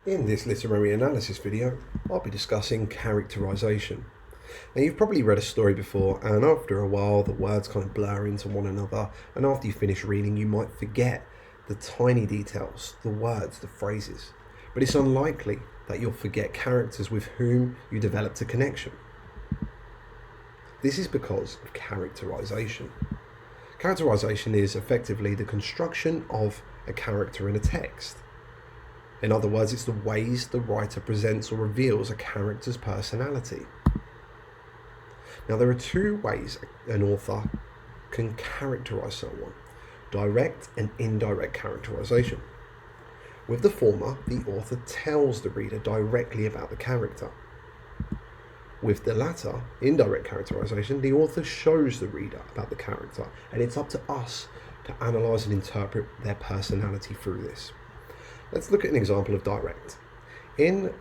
In this literary analysis video, I'll be discussing characterization. Now, you've probably read a story before, and after a while, the words kind of blur into one another, and after you finish reading, you might forget the tiny details, the words, the phrases. But it's unlikely that you'll forget characters with whom you developed a connection. This is because of characterization. Characterization is effectively the construction of a character in a text. In other words, it's the ways the writer presents or reveals a character's personality. Now, there are two ways an author can characterize someone: direct and indirect characterization. With the former, the author tells the reader directly about the character. With the latter, indirect characterization, the author shows the reader about the character, and it's up to us to analyze and interpret their personality through this. Let's look at an example of direct. In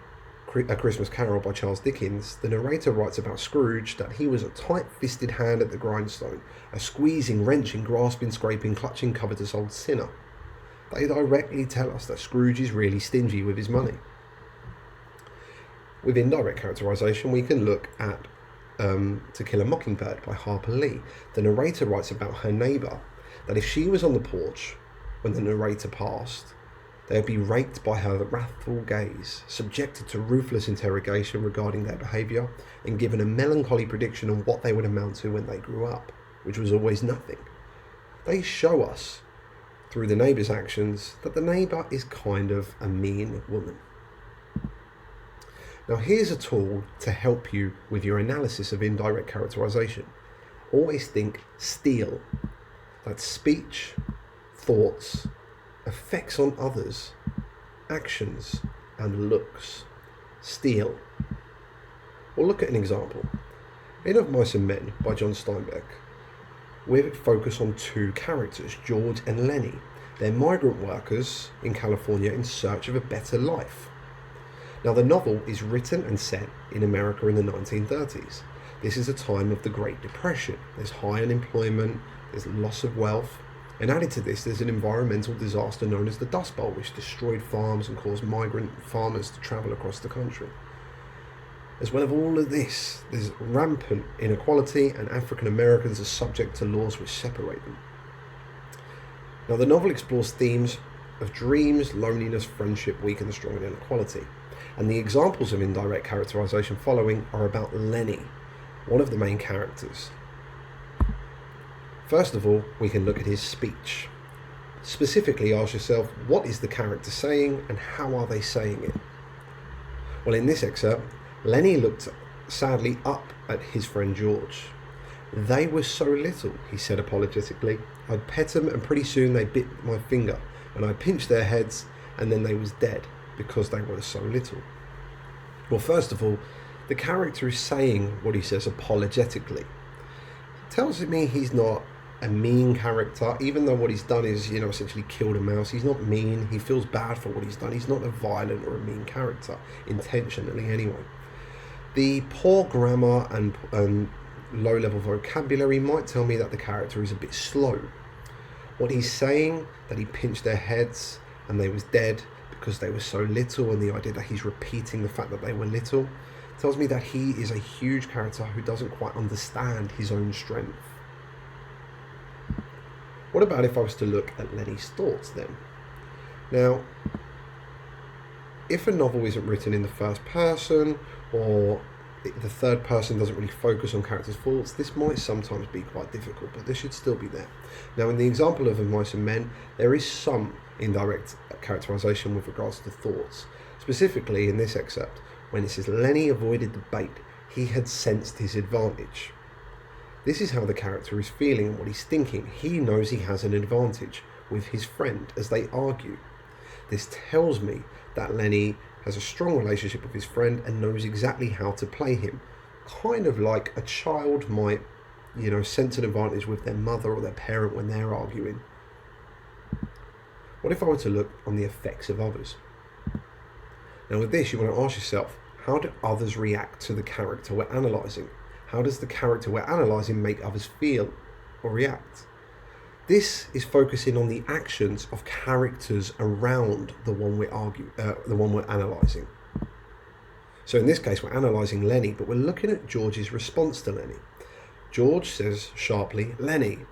A Christmas Carol by Charles Dickens, the narrator writes about Scrooge that he was a tight-fisted hand at the grindstone, a squeezing, wrenching, grasping, scraping, clutching, covetous old sinner. They directly tell us that Scrooge is really stingy with his money. With indirect characterization, we can look at To Kill a Mockingbird by Harper Lee. The narrator writes about her neighbour that if she was on the porch when the narrator passed, they would be raked by her wrathful gaze, subjected to ruthless interrogation regarding their behaviour, and given a melancholy prediction on what they would amount to when they grew up, which was always nothing. They show us, through the neighbour's actions, that the neighbour is kind of a mean woman. Now, here's a tool to help you with your analysis of indirect characterization. Always think steal. That's speech, thoughts, effects on others, actions, and looks. Steal. We'll look at an example. In Of Mice and Men by John Steinbeck, we focus on two characters, George and Lenny. They're migrant workers in California in search of a better life. Now, the novel is written and set in America in the 1930s. This is a time of the Great Depression. There's high unemployment, there's loss of wealth, and added to this, there's an environmental disaster known as the Dust Bowl, which destroyed farms and caused migrant farmers to travel across the country. As well as all of this, there's rampant inequality, and African Americans are subject to laws which separate them. Now, the novel explores themes of dreams, loneliness, friendship, weak and strong, and inequality. And the examples of indirect characterization following are about Lenny, one of the main characters. First of all, we can look at his speech. Specifically, ask yourself, what is the character saying and how are they saying it? Well, in this excerpt, Lenny looked sadly up at his friend George. They were so little, he said apologetically. I'd pet them and pretty soon they bit my finger, and I pinched their heads and then they was dead because they were so little. Well, first of all, the character is saying what he says apologetically. It tells me he's not a mean character, even though what he's done is, essentially killed a mouse. He's not mean. He feels bad for what he's done. He's not a violent or a mean character, intentionally anyway. The poor grammar and low-level vocabulary might tell me that the character is a bit slow. What he's saying, that he pinched their heads and they was dead because they were so little, and the idea that he's repeating the fact that they were little, tells me that he is a huge character who doesn't quite understand his own strength. What about if I was to look at Lenny's thoughts then? Now, if a novel isn't written in the first person, or the third person doesn't really focus on characters' thoughts, this might sometimes be quite difficult, but this should still be there. Now, in the example of Mice and Men, there is some indirect characterization with regards to thoughts. Specifically in this excerpt, when it says Lenny avoided the bait, he had sensed his advantage. This is how the character is feeling and what he's thinking. He knows he has an advantage with his friend as they argue. This tells me that Lenny has a strong relationship with his friend and knows exactly how to play him. Kind of like a child might, sense an advantage with their mother or their parent when they're arguing. What if I were to look on the effects of others? Now, with this, you want to ask yourself, how do others react to the character we're analysing? How does the character we're analysing make others feel or react? This is focusing on the actions of characters around the one we're analysing. So in this case, we're analysing Lenny, but we're looking at George's response to Lenny. George says sharply, Lenny,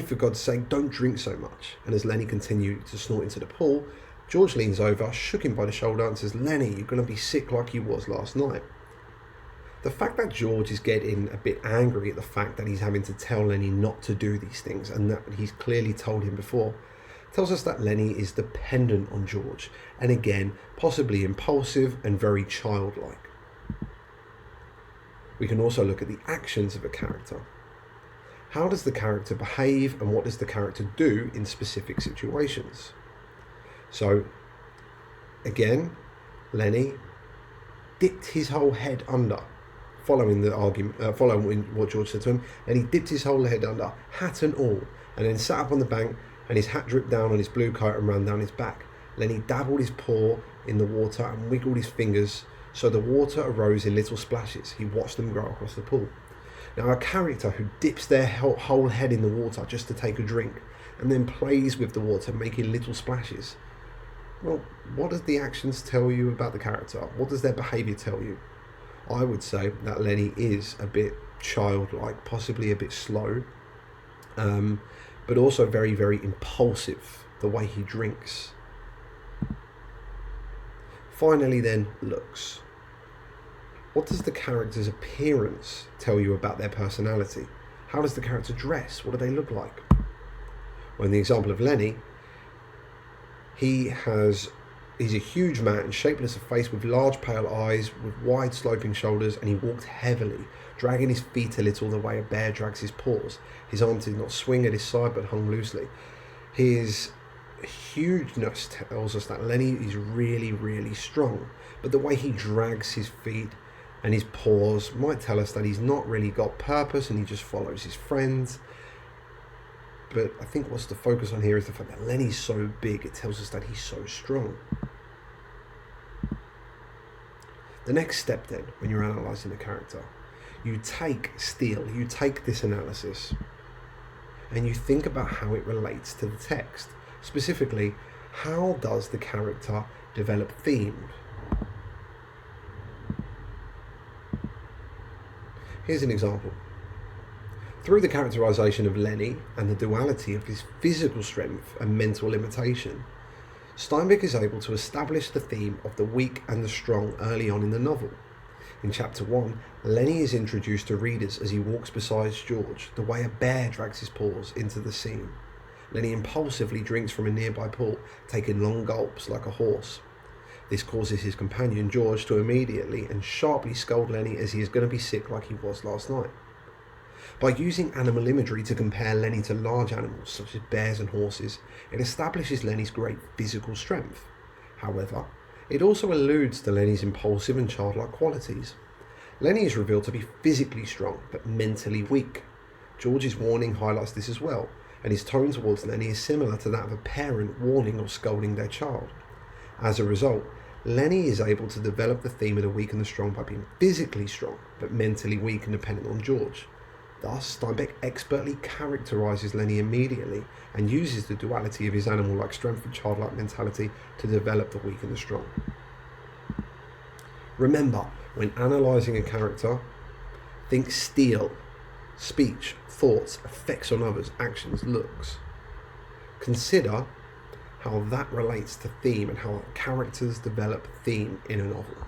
for God's sake, don't drink so much. And as Lenny continued to snort into the pool, George leans over, shook him by the shoulder and says, Lenny, you're going to be sick like you was last night. The fact that George is getting a bit angry at the fact that he's having to tell Lenny not to do these things, and that he's clearly told him before, tells us that Lenny is dependent on George, and again, possibly impulsive and very childlike. We can also look at the actions of a character. How does the character behave, and what does the character do in specific situations? So, again, Lenny dipped his whole head under. Following what George said to him, and he dipped his whole head under, hat and all, and then sat up on the bank, and his hat dripped down on his blue coat and ran down his back. Lenny dabbled his paw in the water and wiggled his fingers, so the water arose in little splashes. He watched them grow across the pool. Now, a character who dips their whole head in the water just to take a drink, and then plays with the water, making little splashes. Well, what does the actions tell you about the character? What does their behaviour tell you? I would say that Lenny is a bit childlike, possibly a bit slow, but also very, very impulsive, the way he drinks. Finally then, looks. What does the character's appearance tell you about their personality? How does the character dress? What do they look like? Well, in the example of Lenny, he's a huge man, shapeless of face, with large pale eyes, with wide sloping shoulders, and he walked heavily, dragging his feet a little the way a bear drags his paws. His arms did not swing at his side, but hung loosely. His hugeness tells us that Lenny is really, really strong, but the way he drags his feet and his paws might tell us that he's not really got purpose and he just follows his friends. But I think what's to focus on here is the fact that Lenny's so big, it tells us that he's so strong. The next step then, when you're analysing a character, you take this analysis, and you think about how it relates to the text. Specifically, how does the character develop theme? Here's an example. Through the characterization of Lenny and the duality of his physical strength and mental limitation, Steinbeck is able to establish the theme of the weak and the strong early on in the novel. In chapter 1, Lenny is introduced to readers as he walks beside George, the way a bear drags his paws into the scene. Lenny impulsively drinks from a nearby pool, taking long gulps like a horse. This causes his companion George to immediately and sharply scold Lenny, as he is going to be sick like he was last night. By using animal imagery to compare Lenny to large animals such as bears and horses, it establishes Lenny's great physical strength. However, it also alludes to Lenny's impulsive and childlike qualities. Lenny is revealed to be physically strong but mentally weak. George's warning highlights this as well, and his tone towards Lenny is similar to that of a parent warning or scolding their child. As a result, Lenny is able to develop the theme of the weak and the strong by being physically strong but mentally weak and dependent on George. Thus, Steinbeck expertly characterises Lenny immediately and uses the duality of his animal-like strength and childlike mentality to develop the weak and the strong. Remember, when analysing a character, think steel, speech, thoughts, effects on others, actions, looks. Consider how that relates to theme and how characters develop theme in a novel.